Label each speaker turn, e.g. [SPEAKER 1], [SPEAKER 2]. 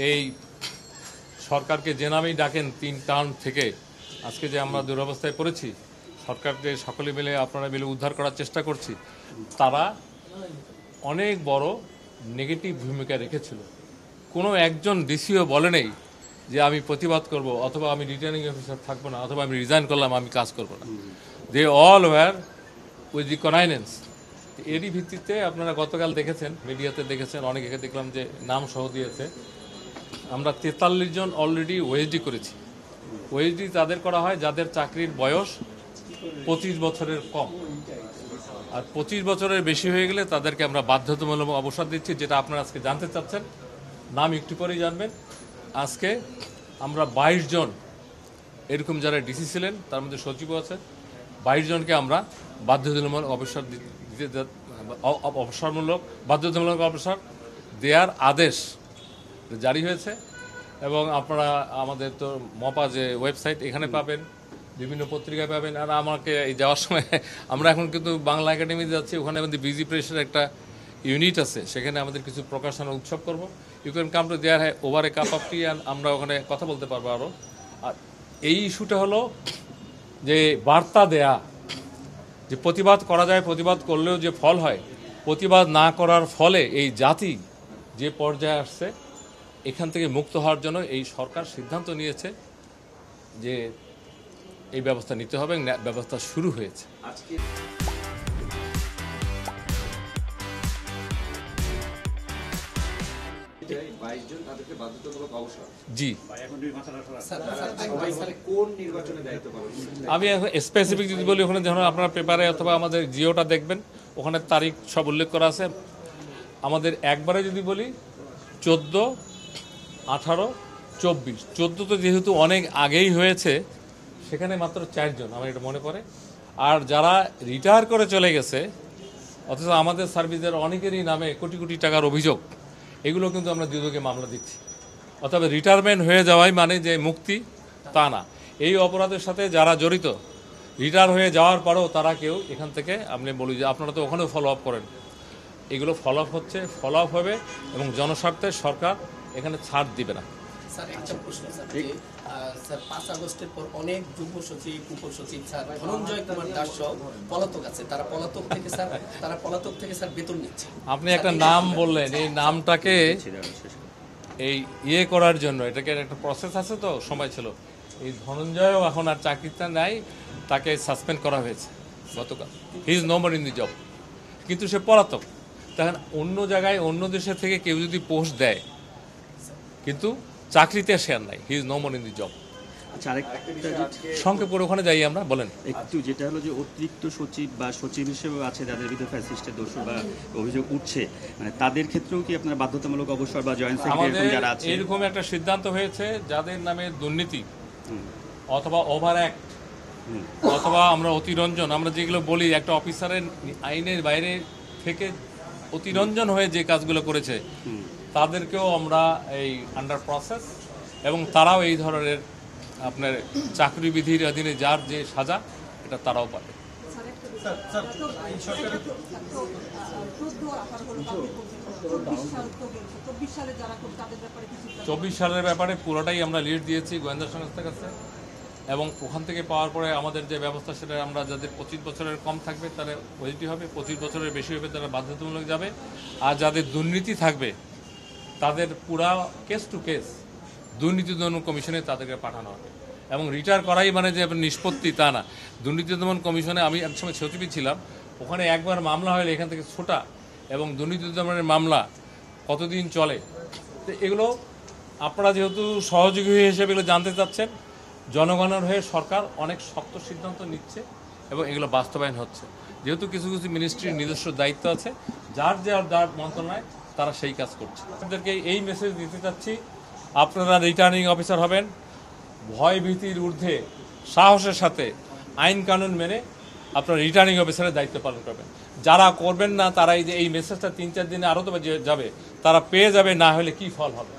[SPEAKER 1] এই সরকারকে যে নামেই ডাকেন 3 টার্ম থেকে আজকে যে আমরা দুরবস্থায় পড়েছি, সরকারকে সকলে মিলে আপনারা মিলে উদ্ধার করার চেষ্টা করছি, তারা অনেক বড় নেগেটিভ ভূমিকা রেখেছিল। কোনো একজন ডিসিও বলে নেই যে আমি প্রতিবাদ করব, অথবা আমি রিটার্নিং অফিসার থাকবো না, অথবা আমি রিজাইন করলাম, আমি কাজ করব না। They all were with the connivance. এরই ভিত্তিতে আপনারা গতকাল দেখেছেন, মিডিয়াতে দেখেছেন, অনেকে দেখলাম যে নাম সহ দিয়েছে। আমরা 43 জন অলরেডি ওএসডি করেছি। ওএসডি তাদের করা হয় যাদের চাকরির বয়স 25 বছরের কম, আর 25 বছরের বেশি হয়ে গেলে তাদেরকে আমরা বাধ্যতামূলক অবসর দিচ্ছি, যেটা আপনারা আজকে জানতে চাচ্ছেন। নাম একটু পরেই জানবেন। আজকে আমরা 22 জন এরকম যারা ডিসি ছিলেন, তার মধ্যে সচিবও আছে, 22 জনকে আমরা বাধ্যতামূলক অবসর অবসরমূলক বাধ্যতামূলক অবসর দেওয়ার আদেশ জারি হয়েছে। এবং আপনারা আমাদের তো মপা যে ওয়েবসাইট, এখানে পাবেন, বিভিন্ন পত্রিকায় পাবেন। আর আমাকে এই যাওয়ার সময় আমরা এখন কিন্তু বাংলা একাডেমিতে যাচ্ছি, ওখানে আমাদের বিজি প্রেসের একটা ইউনিট আছে, সেখানে আমাদের কিছু প্রকাশনা উৎসব করব। You can come to there over a cup of tea, and আমরা ওখানে কথা বলতে পারবো আরও। আর এই ইস্যুটা হলো যে বার্তা দেয়া, যে প্রতিবাদ করা যায়, প্রতিবাদ করলেও যে ফল হয়, প্রতিবাদ না করার ফলে এই জাতি যে পর্যায়ে আসছে, এখান থেকে মুক্ত হওয়ার জন্য এই সরকার সিদ্ধান্ত নিয়েছে যে এই ব্যবস্থা নিতে হবে। ব্যবস্থা শুরু হয়েছে। জি, আমি স্পেসিফিক যদি বলি, ওখানে যখন আপনারা পেপারে অথবা আমাদের জিওটা দেখবেন, ওখানে তারিখ সব উল্লেখ করা আছে। আমাদের একবারে যদি বলি 14, 18, 24। 14 তো যেহেতু অনেক আগেই হয়েছে, সেখানে মাত্র 4 জন আমার এটা মনে পড়ে। আর যারা রিটায়ার করে চলে গেছে, অথচ আমাদের সার্ভিসের অনেকেরই নামে কোটি কোটি টাকার অভিযোগ, এগুলো কিন্তু আমরা দুদকে মামলা দিচ্ছি। অথবা রিটায়ারমেন্ট হয়ে যাওয়াই মানে যে মুক্তি, তা না। এই অপরাধের সাথে যারা জড়িত, রিটায়ার হয়ে যাওয়ার পরেও তারা কেউ এখান থেকে, আপনি বলি যে আপনারা তো ওখানেও ফলো আপ করেন, এগুলো ফলো আপ হচ্ছে, ফলো আপ হবে, এবং জনস্বার্থে সরকার এখানে ছাড় দিবে না।
[SPEAKER 2] স্যার একটা প্রশ্ন স্যার, যে স্যার 5 আগস্টের পর অনেক যুগ্ম সচিব, উপসচিব স্যার ধনঞ্জয় কুমার দাস সহ পলাতক আছে, তারা পলাতক থেকে স্যার বেতন নিচ্ছে।
[SPEAKER 1] আপনি একটা নাম বললেন, এই নামটাকে এই করার জন্য এটাকে একটা প্রসেস আছে, তো সময় ছিল। এই ধনঞ্জয়ও এখন আর চাকরিতে নাই, তাকে সাসপেন্ড করা হয়েছে গতকাল। He is no more in the job, কিন্তু সে পলাতক। তখন অন্য জায়গায়, অন্য দেশের থেকে কেউ যদি পোস্ট দেয়, কিন্তু চাকরিতে শেয়ার নাই, he is no more in the job.
[SPEAKER 3] আচ্ছা, আরেকটা
[SPEAKER 1] সংক্ষেপ করে ওখানে যাই আমরা, বলেন
[SPEAKER 3] একটু, যেটা হলো যে অতিরিক্ত সচিব বা সচিব হিসেবে আছে যাদের বিরুদ্ধে ফ্যাসিস্টের দোষ বা অভিযোগ উঠছে, মানে তাদের ক্ষেত্রেও কি আপনারা বাধ্যতামূলক অবসর বা জয়েন্ট সেক্রেটারি যারা আছে,
[SPEAKER 1] এরকম একটা সিদ্ধান্ত হয়েছে যাদের নামে দুর্নীতি অথবা ওভার অ্যাক্ট অথবা আমরা অতিরঞ্জন, আমরা যেগুলো বলি, একটা অফিসারের আইনের বাইরে থেকে অতিরঞ্জন হয়ে যে কাজগুলো করেছে, তাদেরকেও আমরা এই আন্ডার প্রসেস, এবং তারাও এই ধরনের আপনার চাকরি বিধির অধীনে যার যে সাজা, এটা তারাও পাবে। 24 সালের ব্যাপারে পুরোটাই আমরা লিড দিয়েছি গোয়েন্দা সংস্থার কাছে, এবং ওখান থেকে পাওয়ার পরে আমাদের যে ব্যবস্থা, সেটা আমরা যাদের 25 বছরের কম থাকবে তারা ওএসডি হবে, 25 বছরের বেশি হবে তারা বাধ্যতামূলক যাবে, আর যাদের দুর্নীতি থাকবে তাদের পুরা কেস টু কেস দুর্নীতি দমন কমিশনে তাদেরকে পাঠানো হবে। এবং রিটায়ার করাই মানে যে নিষ্পত্তি, তা না। দুর্নীতি দমন কমিশনে আমি এক সময় সচিবই ছিলাম, ওখানে একবার মামলা হলে এখান থেকে ছোটা, এবং দুর্নীতি দমনের মামলা কতদিন চলে, তো এগুলো আপনারা যেহেতু সহযোগী হিসেবে এগুলো জানতে চাচ্ছেন, জনগণের হয়ে সরকার অনেক শক্ত সিদ্ধান্ত নিচ্ছে এবং এগুলো বাস্তবায়ন হচ্ছে। যেহেতু কিছু কিছু মিনিস্ট্রির নিজস্ব দায়িত্ব আছে, যার মন্ত্রণালয় তারা সেই কাজ করছে। আপনাদেরকে এই মেসেজ দিতে চাচ্ছি, আপনারা রিটার্নিং অফিসার হবেন, ভয় ভীতির ঊর্ধ্বে সাহসের সাথে আইন কানুন মেনে আপনারা রিটার্নিং অফিসারের দায়িত্ব পালন করবেন। যারা করবেন না, তারা এই যে এই মেসেজটা 3-4 দিনে আরও তো যাবে, তারা পেয়ে যাবে, না হলে কি ফল হবে।